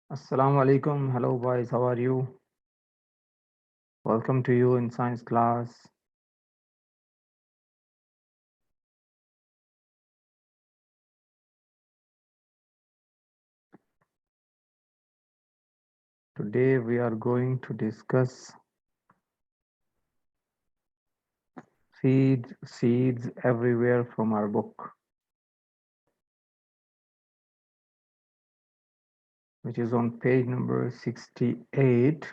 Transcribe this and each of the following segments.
Assalamu alaikum. Hello, boys. How are you? Welcome to you in science class. Today we are going to discuss seeds everywhere from our book, which is on page number 68.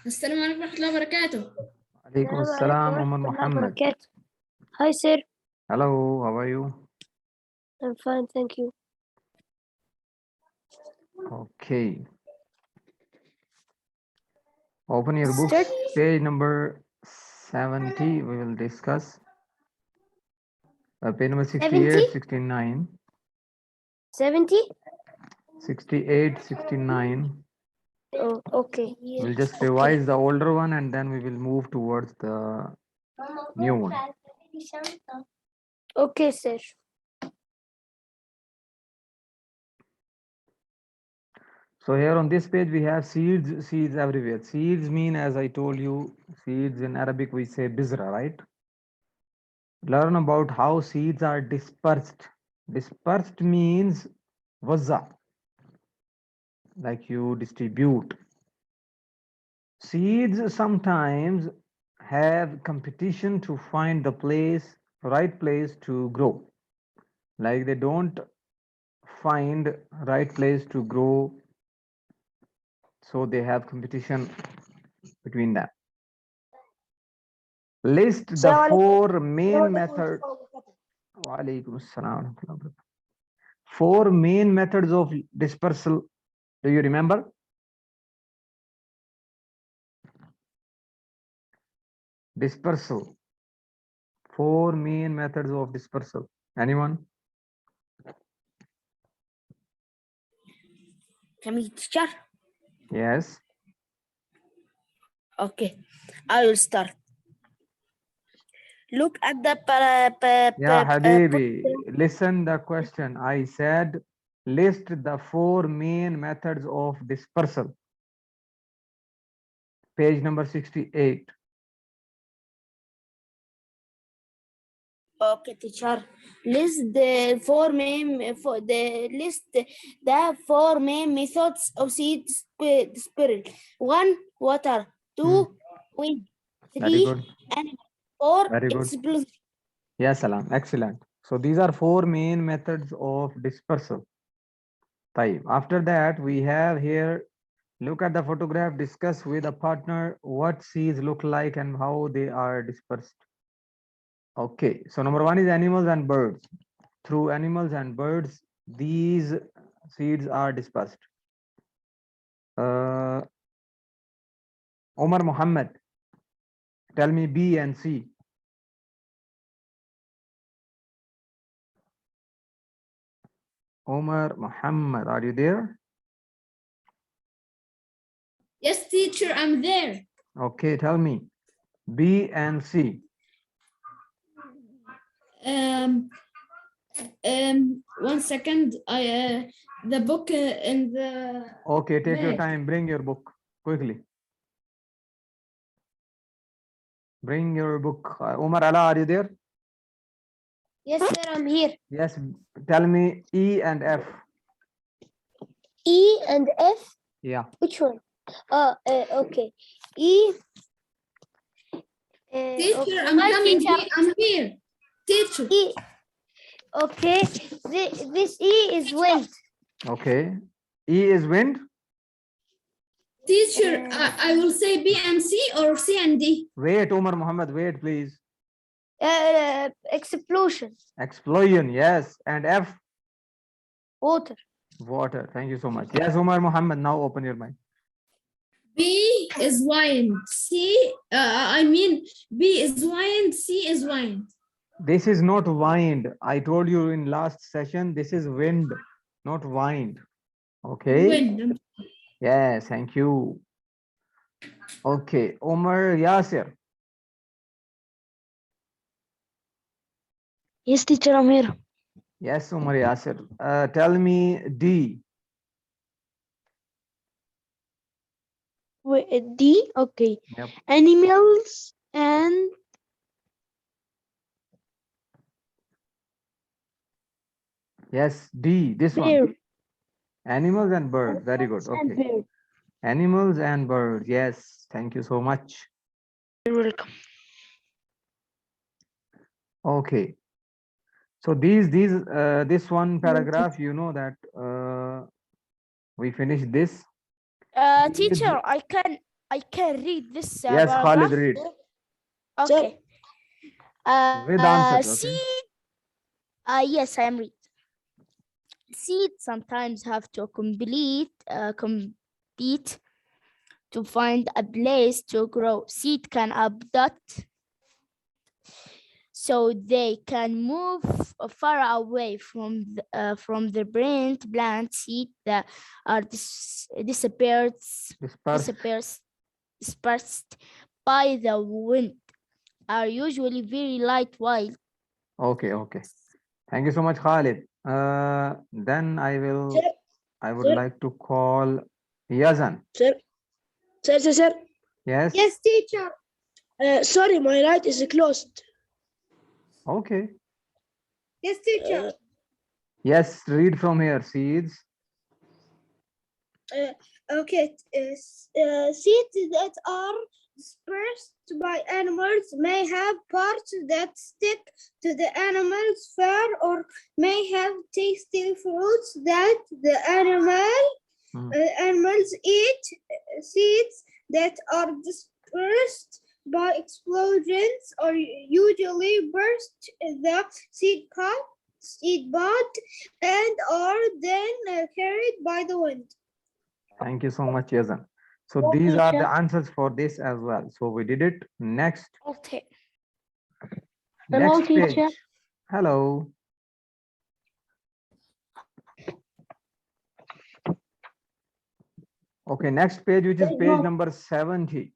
السلام عليكم ورحمة الله وبركاته. Alaikum assalam, Umar Muhammad. Hi, sir. Hello, how are you? I'm fine, thank you. Okay. Open your book, Start. page number 70. We will discuss page number 68, 70? 69, 70? 68, 69. Oh, okay. We'll just revise the older one and then we will move towards the new one. Okay, sir. So here on this page, we have seeds everywhere. Seeds mean, as I told you, seeds in Arabic, we say bizra, right? Learn about how seeds are dispersed. Dispersed means wazza, like you distribute. Seeds sometimes have competition to find the right place to grow. Like they don't find right place to grow, so they have competition between them. List the four main methods. Four main methods of dispersal. Do you remember? Dispersal. Four main methods of dispersal. Anyone? Can we teacher? Yes. Okay, I will start. Look at the Yeah, Habibi, listen the question. I said list the four main methods of dispersal. Page number 68. Okay, teacher. List the four main methods of seed dispersal. 1. Water. 2. Wind. Very 3. good. Animal. 4. Very good. Explosion. Yes, Salam. Excellent. So these are four main methods of dispersal. After that, we have here, look at the photograph, discuss with a partner what seeds look like and how they are dispersed. Okay, so number one is animals and birds. Through animals and birds, these seeds are dispersed. Omar Muhammad, tell me B and C. Omar Muhammad, are you there? Yes, teacher, I'm there. Okay, tell me B and C. One second. I the book in the. Okay, take your bag. time. Bring your book quickly. Bring your book. Omar Ala, are you there? Yes, sir, I'm here. Yes, tell me E and F. E and F? Yeah. Which one? Okay. E. Teacher, okay. I'm Hi, coming. teacher. I'm here. Teacher. E. Okay. This E is wind. Okay. E is wind. Teacher, I will say B and C or C and D. Wait, Omar Muhammad, wait, please. Explosion. Explosion, yes. And F? Water. Water. Thank you so much. Yes, Omar Muhammad, now open your mind. B is wind. I mean, B is wind, C is wind. This is not wind. I told you in last session, this is wind, not wind. Okay. Wind. Yes, thank you. Okay, Omar Yasir. Yes, teacher, I'm here. Yes, Omar Yasir. Tell me D. Wait, D. Okay. Yep. Animals and Yes, D. This one. birds. Animals and birds. Very good. And Okay. birds. Animals and birds. Yes. Thank you so much. You're welcome. Okay. So this one paragraph, you know that we finished this. Teacher, I can read this Yes, Khalid, paragraph. read Okay. with answers. Okay. Seed. Yes, I am read. Seeds sometimes have to compete to find a place to grow. Seed can abduct so they can move far away from the plant. Seed that are Disperse. dispersed by the wind are usually very light wild. Okay, okay. Thank you so much, Khalid. Then I would Sir. like to call Yazan. Sir, sir. Yes. Yes, teacher. Sorry, my light is closed. Okay. Yes, teacher. Yes, read from here. Seeds. Okay. Seeds that are dispersed by animals may have parts that stick to the animal's fur or may have tasty fruits that the animals eat. Seeds that are dispersed by explosions or usually burst the seed pod and are then carried by the wind. Thank you so much, Yazan. So Yes, these are teacher. the answers for this as well. So we did it. Next Okay. Hello, page. teacher. Hello. Okay, next page, which is page number 70.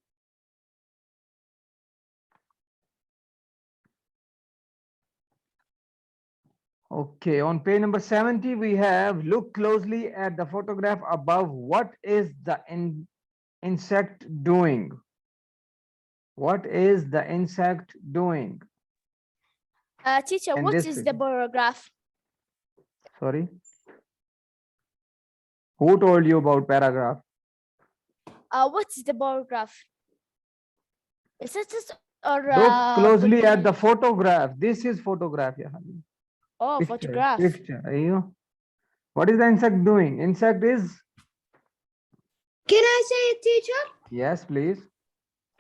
Okay, on page number 70, we have look closely at the photograph above. What is the insect doing? What is the insect doing? Teacher, In what this is the picture. paragraph? Sorry. Who told you about paragraph? What is the paragraph? Is it or Look closely at the Pollinate? photograph. This is photograph. Yeah. Oh, Picture. photograph. Picture. Aiyo. What is the insect doing? Insect is? Can I say it, teacher? Yes, please.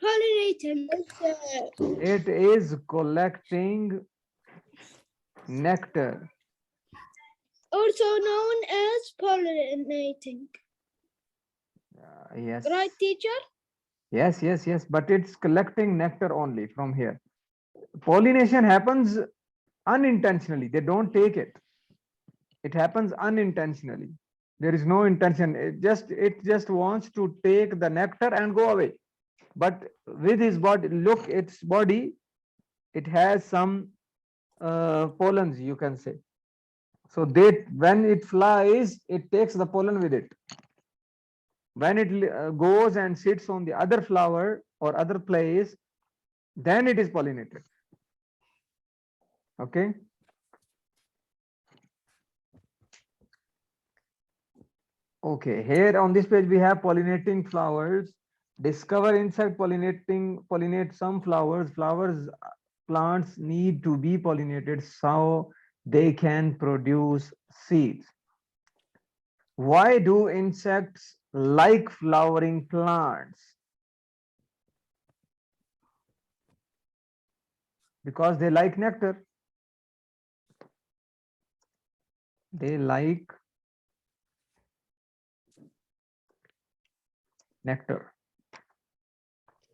Pollinating. It is collecting nectar. Also known as pollinating. Yes. Right, teacher? Yes, yes, yes. But it's collecting nectar only from here. Pollination happens unintentionally. They don't take it. It happens unintentionally. There is no intention. It just wants to take the nectar and go away. But with his body, look, its body, it has some pollens, you can say. So when it flies, it takes the pollen with it. When it goes and sits on the other flower or other place, then it is pollinated. Okay. Okay, here on this page we have pollinating flowers. Discover insect pollinate some flowers. Plants need to be pollinated so they can produce seeds. Why do insects like flowering plants? Because they like nectar. They like nectar.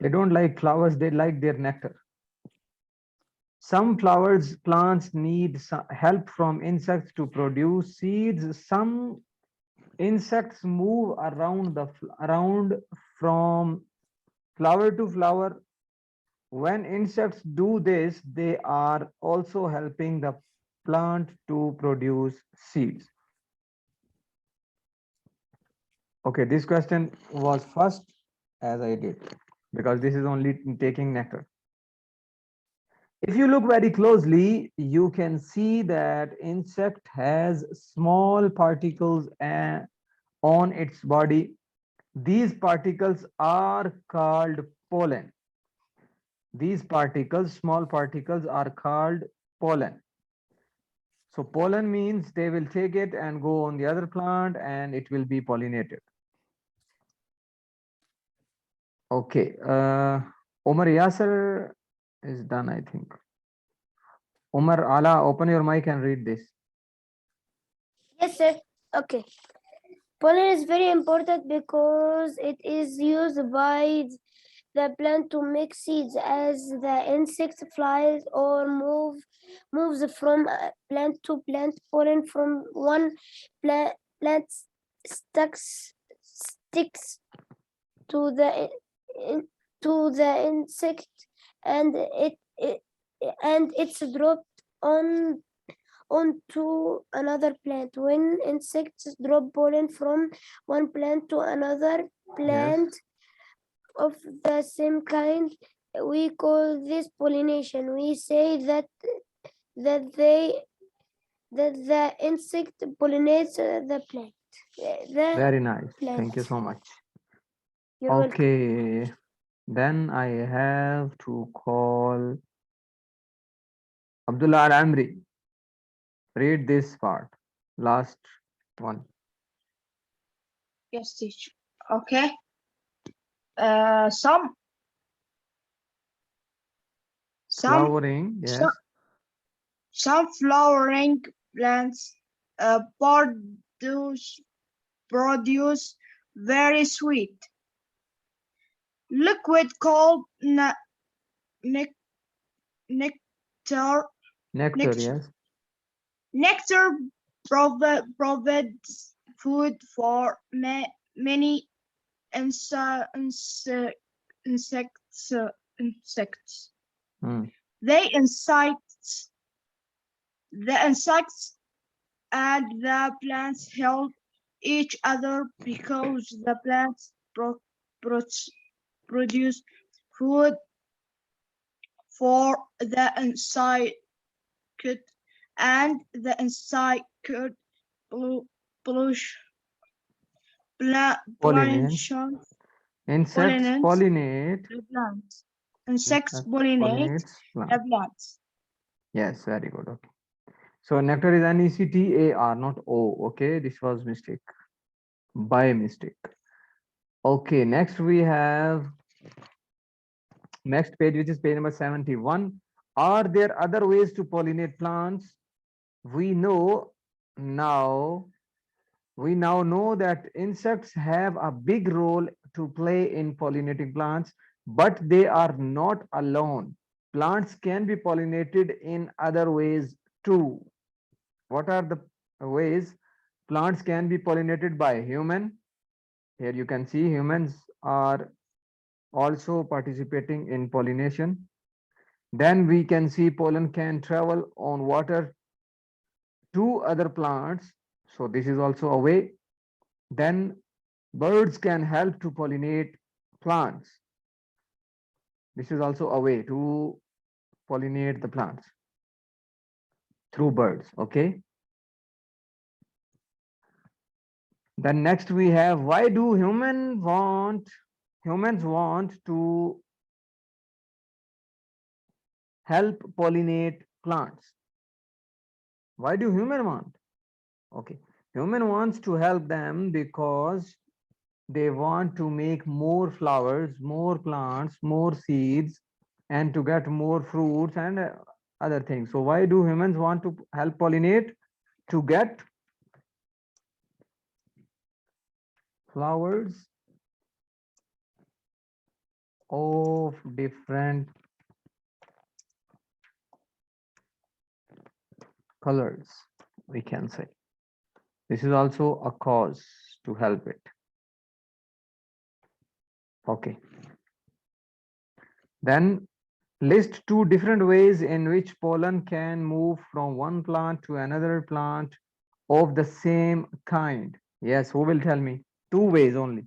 They don't like flowers, they like their nectar. Some flowers plants need help from insects to produce seeds. Some insects move around around from flower to flower. When insects do this, they are also helping the plant to produce seeds. Okay, this question was first as I did because this is only taking nectar. If you look very closely, you can see that insect has small particles on its body. These particles are called pollen. These particles, small particles, are called pollen. So pollen means they will take it and go on the other plant and it will be pollinated. Okay, Omar Yasser is done, I think. Omar Ala, open your mic and read this. Yes, sir. Okay. Pollen is very important because it is used by the plant to make seeds as the insect flies or moves from plant to plant. Pollen from one plant sticks to to the insect and it's dropped onto another plant. When insects drop pollen from one plant to another plant of the same kind, we call this pollination. We say that the insect pollinates the plant. Very nice. Thank you so much. You're welcome. Okay, then I have to call Abdullah Al Amri. Read this part, last one. Yes, teacher. Okay. Some Flowering, yes. some flowering plants produce very sweet liquid called nectar. Nectar, Nectar. yes. Nectar provides food for many insects. Insects. Hmm. The insects and the plants help each other because the plants produce food for the insect and the insect pollination. Insects pollinate. The plants. Insects Insect pollinate pollinates the plant. plants. Yes, very good. Okay. So nectar is nectar, not O. Okay, this was mistake. By mistake. Okay, next we have next page, which is page number 71. Are there other ways to pollinate plants? We now know that insects have a big role to play in pollinating plants, but they are not alone. Plants can be pollinated in other ways too. What are the ways? Plants can be pollinated by human. Here you can see humans are also participating in pollination. Then we can see pollen can travel on water to other plants. So this is also a way. Then birds can help to pollinate plants. This is also a way to pollinate the plants through birds. Okay. Then next we have, why do humans want to help pollinate plants? Why do human want? Okay, human wants to help them because they want to make more flowers, more plants, more seeds, and to get more fruits and other things. So why do humans want to help pollinate? To get flowers, of different colors, we can say. This is also a cause to help it. Okay. Then list 2 different ways in which pollen can move from one plant to another plant of the same kind. Yes, who will tell me? 2 ways only.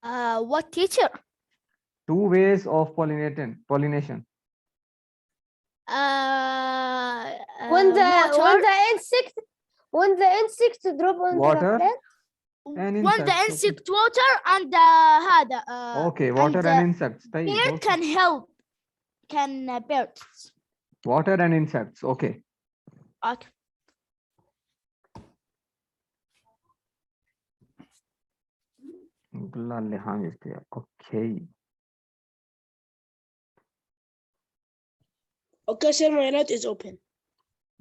What teacher? 2 ways of pollination. When Water. the insect drop on Water the plant. and When the insects. Okay. insect water and هذا Okay, water and the insects. طيب, bird okay. can help. Can birds. Water and insects. Okay. Okay. Okay. Okay, sir, my note is open.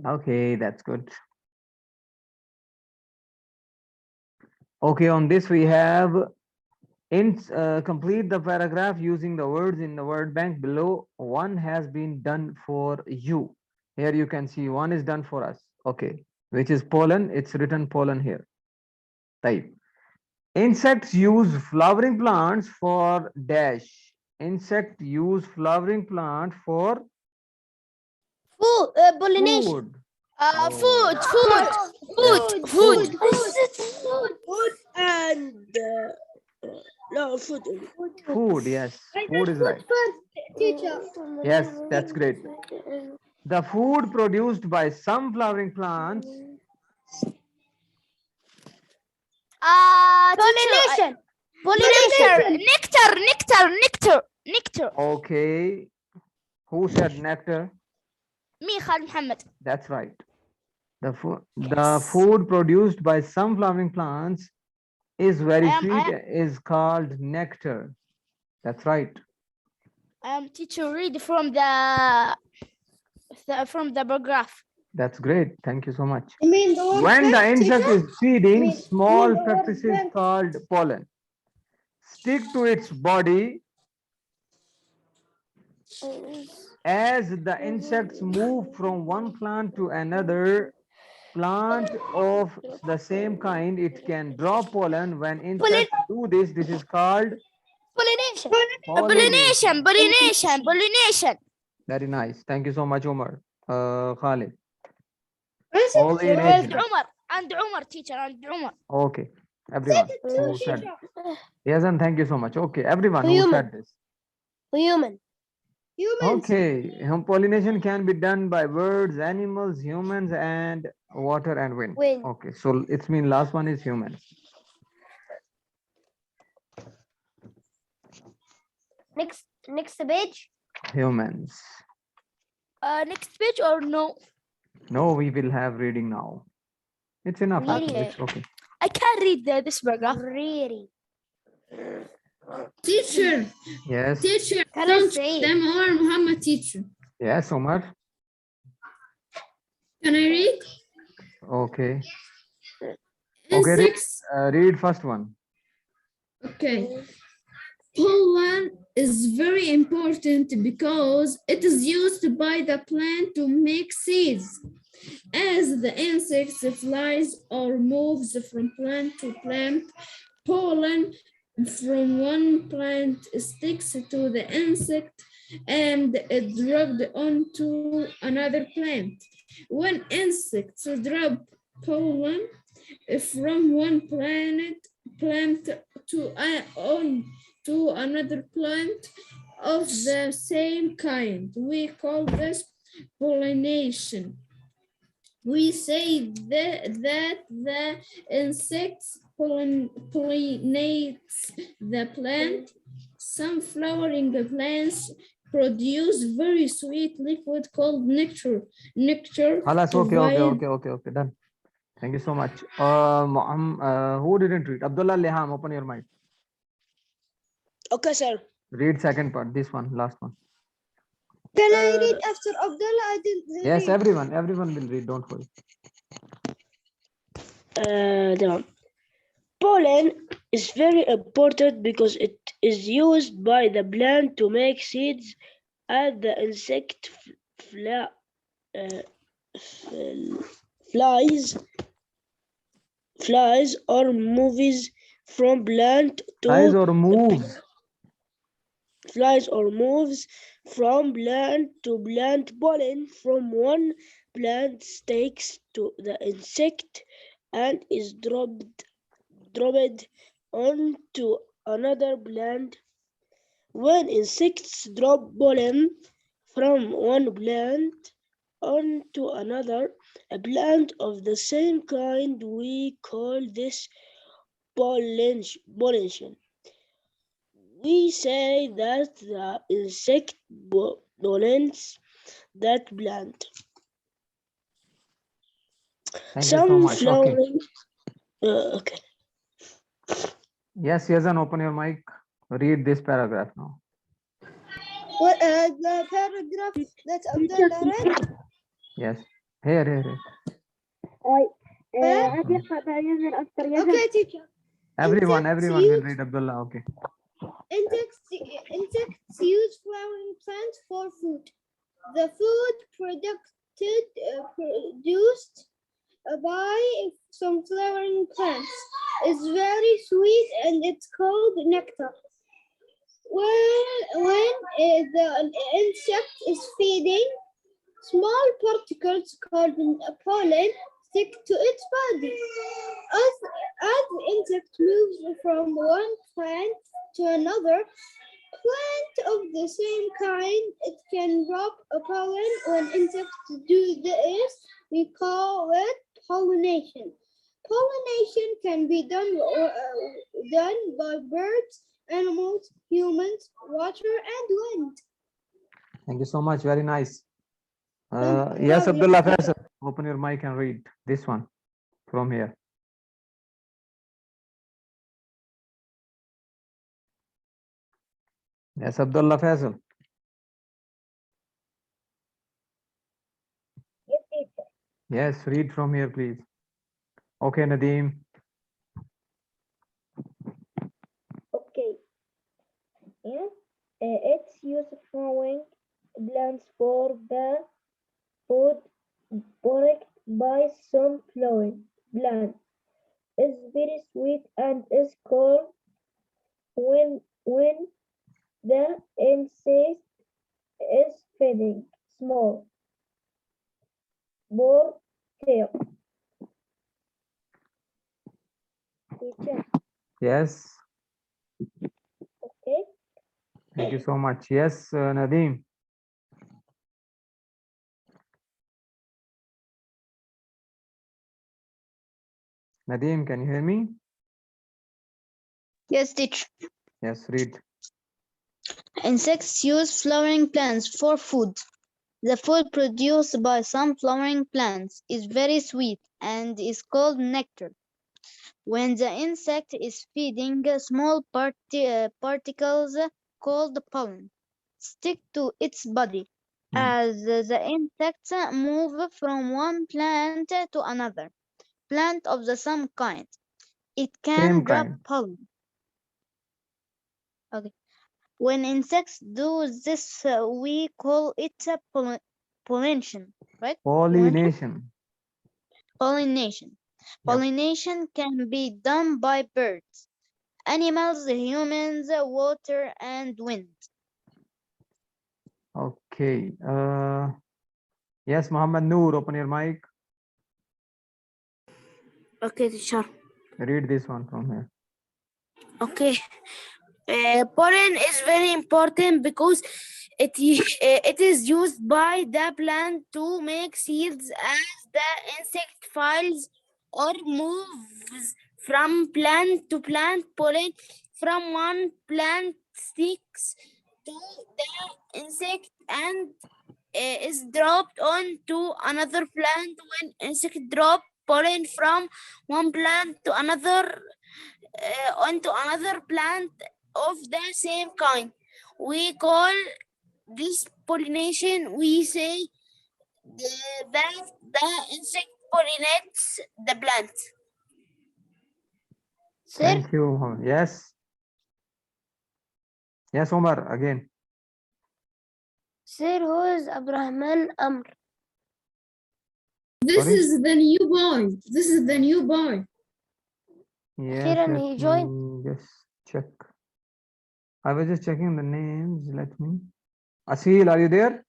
Okay, that's good. Okay, on this we have complete the paragraph using the words in the word bank below. One has been done for you. Here you can see one is done for us. Okay, which is pollen. It's written pollen here. Type. Insects use flowering plants for dash. Insect use flowering plant for Food, pollination. food. Food. Food and no food. Food, yes. Food is right. Teacher. Yes, that's great. The food produced by some flowering plants. Pollination. Nectar. Okay. Who said nectar? Me, Khalid Muhammad. That's right. The food produced by some flowering plants is very sweet, is called nectar. That's right. Teacher, read from the paragraph. That's great. Thank you so much. You mean the word When the bank, insect teacher? is feeding, mean small the word practices bank. called pollen stick to its body as the insects move from one plant to another plant of the same kind. It can drop pollen. When insects do this, this is called Pollination. Pollination. Very nice. Thank you so much, Omar. Khalid. Insects. Pollination. And Umar, teacher, and Umar. Okay. Everyone who said. Yes, and thank you so much. Okay, everyone who Human. said this. Humans. Okay, pollination can be done by birds, animals, humans, and water and wind. Okay, so it's mean last one is humans. Next page. Humans. Next page or no? No, we will have reading now. It's enough. Really? It's okay. I can't read this paragraph. Really. Teacher, Yes. teacher, Can I don't say? them or Muhammad teacher. Yes, Omar. Can I read? Okay. Okay, Insects. read first one. Okay. Pollen is very important because it is used by the plant to make seeds. As the insect flies or moves from plant to plant, pollen from one plant sticks to the insect and is dropped onto another plant. When insects drop pollen from one plant to another plant of the same kind, we call this pollination. We say that the insects pollinates the plant. Some flowering plants produce very sweet liquid called nectar. Alas, okay, done. Thank you so much. Who didn't read? Abdullah Leham, open your mic. Okay, sir. Read second part, this one, last one. Can I read after Abdullah? I didn't Yes, read. everyone will read, don't worry. تمام. Pollen is very important because it is used by the plant to make seeds and the insect uh, flies or movies from plant Flies to or moves. flies or moves from plant to plant. Pollen from one plant sticks to the insect and is dropped onto another plant. When insects drop pollen from one plant onto another, a plant of the same kind, we call this pollination. We say that the insect pollinates that plant. Thank you so Some much. Okay. flowering. Okay. Yes, Yazan, open your mic. Read this paragraph now. The paragraph that Abdullah read. Yes. Here. Okay, teacher. Everyone Insects will use- read Abdullah. Okay. Insects use flowering plants for food. The food produced by some flowering plants is very sweet and it's called nectar. When the insect is feeding, small particles called pollen stick to its body. As the insect moves from one plant to another plant of the same kind, it can drop a pollen. When insects do this, we call it pollination. Pollination can be done by birds, animals, humans, water, and wind. Thank you so much. Very nice. Thank Yes, you. Abdullah Faisal, open your mic and read this one from here. Yes, Abdullah Faisal. Yes, read from here, please. Okay, Nadeem. Okay. Yes. It's used flowering plants for the food product by some flowering plant. It's very sweet and is called when the insect is feeding small more tail. Teacher, Yes, okay? thank you so much. Yes, Nadeem. Nadeem, can you hear me? Yes, teacher. Yes, read. Insects use flowering plants for food. The food produced by some flowering plants is very sweet and is called nectar. When the insect is feeding, small particles called pollen stick to its body. As the insects move from one plant to another plant of the same kind, it Same can drop kind. pollen. Okay. When insects do this, we call it pollination, right? Pollination. Pollination. Pollination can be done by birds, animals, humans, water, and wind. Okay. Yes, Muhammad Noor, open your mic. Okay, teacher. Read this one from here. Okay. Pollen is very important because it is used by the plant to make seeds as the insect flies or moves from plant to plant. Pollen from one plant sticks to the insect and is dropped onto another plant. When insect drop pollen from one plant to another onto another plant of the same kind, we call this pollination. We say that the insect pollinates the plant. Sir, Thank you. Mohammed. Yes. Yes, Omar, again. sir, who is Abrahman Amr? This Sorry? is the new boy. This is the new boy. Yes, Akhiran let he joined. me just check. I was just checking the names. Let me. Asil, are you there?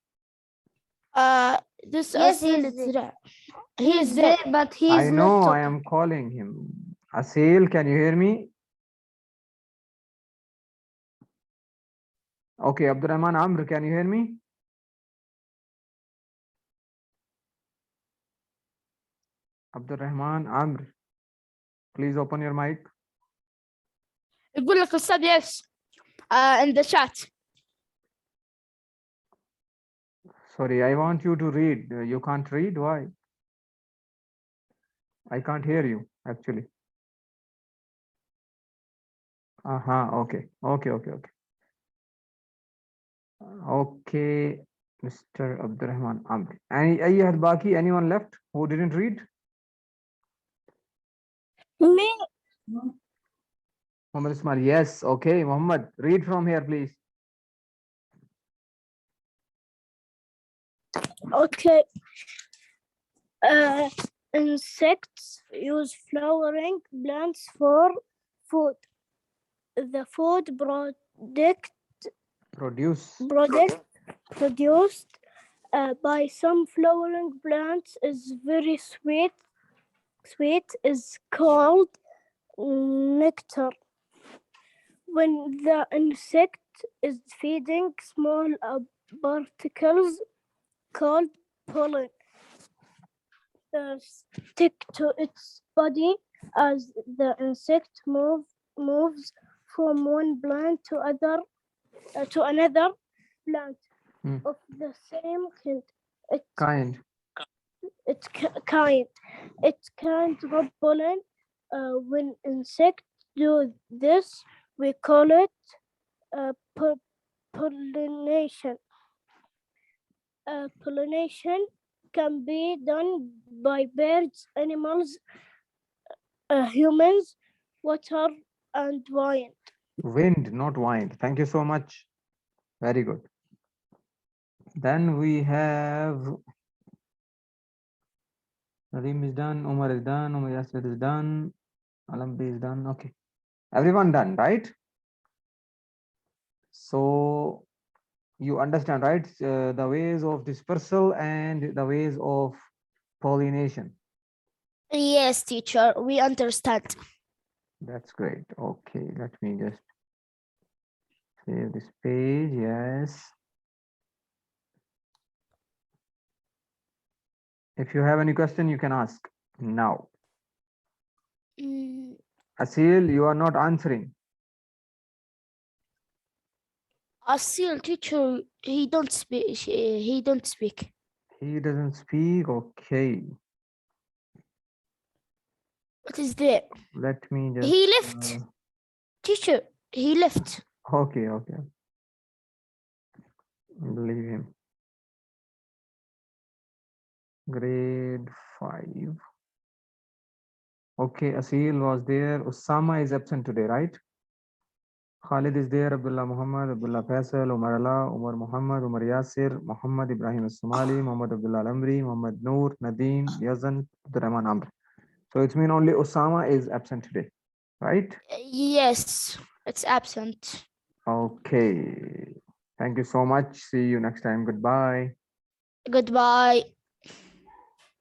This Yes, Asil he's is there. there. He is there, but he I is know, not I talking. am calling him. Asil, can you hear me? Okay, Abdurrahman Amr, can you hear me? Abdurrahman Amr, please open your mic. يقول لك أستاذ yes in the chat. Sorry, I want you to read. You can't read? Why? I can't hear you, actually. Okay. Okay, Mr. Abdurrahman Amr. أي أحد باقي? Anyone left who didn't read? Me, Muhammad Ismail, yes. Okay, Muhammad, read from here, please. okay. Insects use flowering plants for food. The food Produce. product produced by some flowering plants is very sweet. Sweet is called nectar. When the insect is feeding small particles called pollen stick to its body as the insect moves from one plant to another plant Hmm. of the same kind. It Kind. kind. It can drop pollen. When insects do this, we call it pollination. Pollination can be done by birds, animals, humans, water, and wind. Wind, not wind. Thank you so much. Very good. Then we have Nadeem is done, Umar is done, Umar Yasir is done, Alambi is done. Okay. Everyone done, right? So you understand, right? The ways of dispersal and the ways of pollination. Yes, teacher, we understand. That's great. Okay, let me just save this page. Yes. If you have any question, you can ask now. Asil, you are not answering. Asil, teacher, he don't speak. He don't speak. He doesn't speak. Okay. What is there? Let me just. He left. Teacher, he left. Okay. Leave him. Grade 5. Okay, Asil was there. Usama is absent today, right? Khalid is there. Abdullah Muhammad, Abdullah Faisal, Umar Allah, Umar Muhammad, Umar Yasir, Muhammad Ibrahim Somali, Muhammad Abdullah Lamri, Muhammad Noor, Nadeem, Yazan, Abdurrahman Amr. So it's mean only Osama is absent today, right? Yes, it's absent. Okay. Thank you so much. See you next time. Goodbye. Goodbye.